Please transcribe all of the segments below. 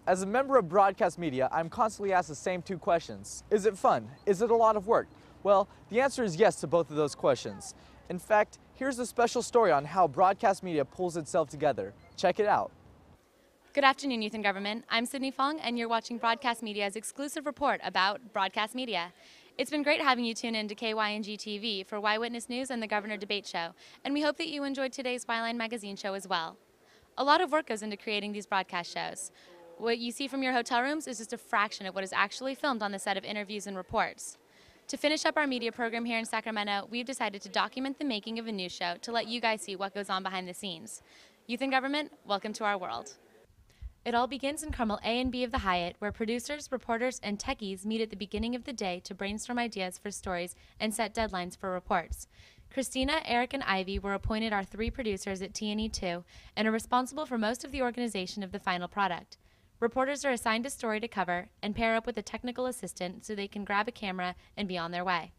As a member of broadcast media, I'm constantly asked the same two questions. Is it fun? Is it a lot of work? Well, the answer is yes to both of those questions. In fact, here's a special story on how broadcast media pulls itself together. Check it out. Good afternoon, Youth in Government. I'm Sydney Fong, and you're watching Broadcast Media's exclusive report about broadcast media. It's been great having you tune in to KYNG TV for Y Witness News and the Governor Debate Show, and we hope that you enjoyed today's Y-Line magazine show as well. A lot of work goes into creating these broadcast shows. What you see from your hotel rooms is just a fraction of what is actually filmed on the set of interviews and reports. To finish up our media program here in Sacramento, we've decided to document the making of a news show to let you guys see what goes on behind the scenes. Youth in Government, welcome to our world. It all begins in Carmel A and B of the Hyatt, where producers, reporters, and techies meet at the beginning of the day to brainstorm ideas for stories and set deadlines for reports. Christina, Eric, and Ivy were appointed our 3 producers at TNE2 and are responsible for most of the organization of the final product. Reporters are assigned a story to cover and pair up with a technical assistant so they can grab a camera and be on their way.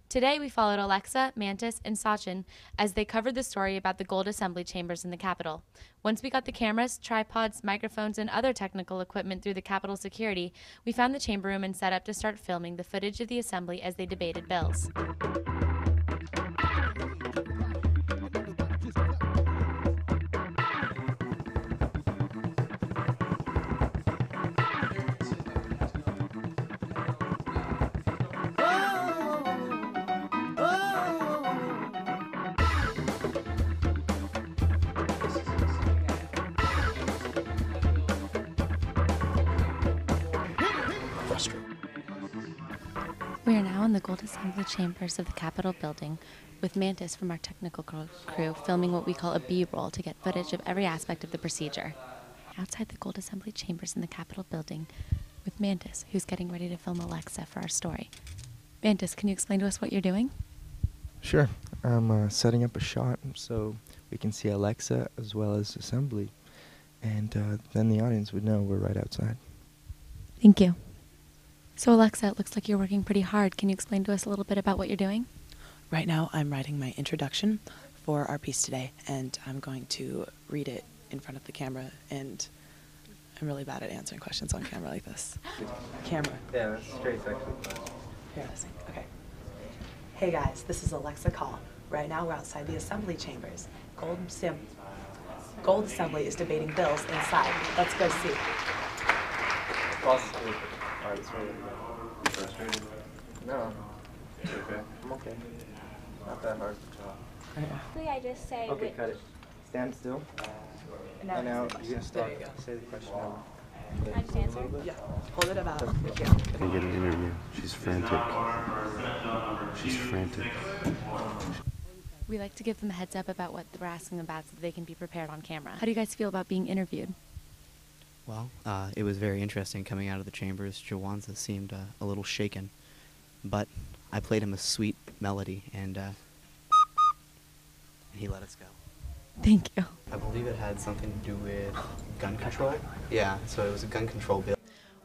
Today we followed Alexa, Mantis, and Sachin as they covered the story about the gold assembly chambers in the Capitol. Once we got the cameras, tripods, microphones, and other technical equipment through the Capitol security, we found the chamber room and set up to start filming the footage of the assembly as they debated bills. We are now in the gold assembly chambers of the Capitol building with Mantis from our technical crew filming what we call a B-roll to get footage of every aspect of the procedure. Outside the gold assembly chambers in the Capitol building with Mantis, who's getting ready to film Alexa for our story. Mantis, can you explain to us what you're doing? Sure. I'm setting up a shot so we can see Alexa as well as assembly, and then the audience would know we're right outside. Thank you. So Alexa, it looks like you're working pretty hard. Can you explain to us a little bit about what you're doing? Right now I'm writing my introduction for our piece today, and I'm going to read it in front of the camera, and I'm really bad at answering questions on camera like this. Camera. Yeah, that's straight section. Here, listen. Okay. Hey guys, this is Alexa Call. Right now we're outside the assembly chambers. Gold Assembly is debating bills inside. Let's go see. Frustrated? No. Okay. I'm okay. Not that hard to talk. Basically, I just say. Okay, cut it. Stand still. And now you're gonna start. Say the question now. I just answer? Yeah. Hold it about. Can't get an interview. She's frantic. She's frantic. We like to give them a heads up about what we're asking them about so that they can be prepared on camera. How do you guys feel about being interviewed? Well, it was very interesting coming out of the chambers. Jawanza seemed a little shaken, but I played him a sweet melody, and he let us go. Thank you. I believe it had something to do with gun control. Yeah, so it was a gun control bill.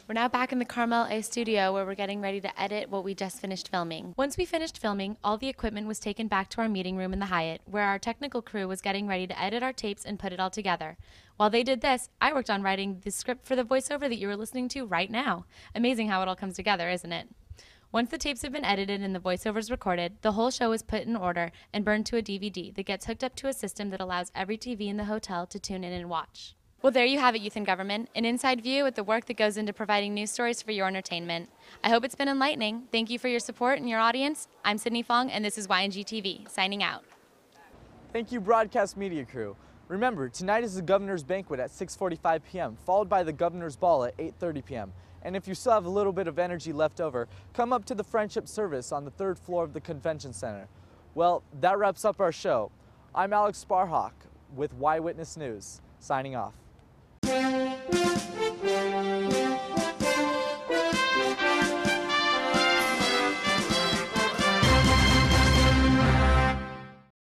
We're now back in the Carmel A studio where we're getting ready to edit what we just finished filming. Once we finished filming, all the equipment was taken back to our meeting room in the Hyatt, where our technical crew was getting ready to edit our tapes and put it all together. While they did this, I worked on writing the script for the voiceover that you are listening to right now. Amazing how it all comes together, isn't it? Once the tapes have been edited and the voiceovers recorded, the whole show is put in order and burned to a DVD that gets hooked up to a system that allows every TV in the hotel to tune in and watch. Well, there you have it, Youth in Government, an inside view at the work that goes into providing news stories for your entertainment. I hope it's been enlightening. Thank you for your support and your audience. I'm Sydney Fong, and this is YNG TV, signing out. Thank you, broadcast media crew. Remember, tonight is the Governor's Banquet at 6:45 p.m., followed by the Governor's Ball at 8:30 p.m. And if you still have a little bit of energy left over, come up to the Friendship Service on the 3rd floor of the Convention Center. Well, that wraps up our show. I'm Alex Sparhawk with Y Witness News, signing off.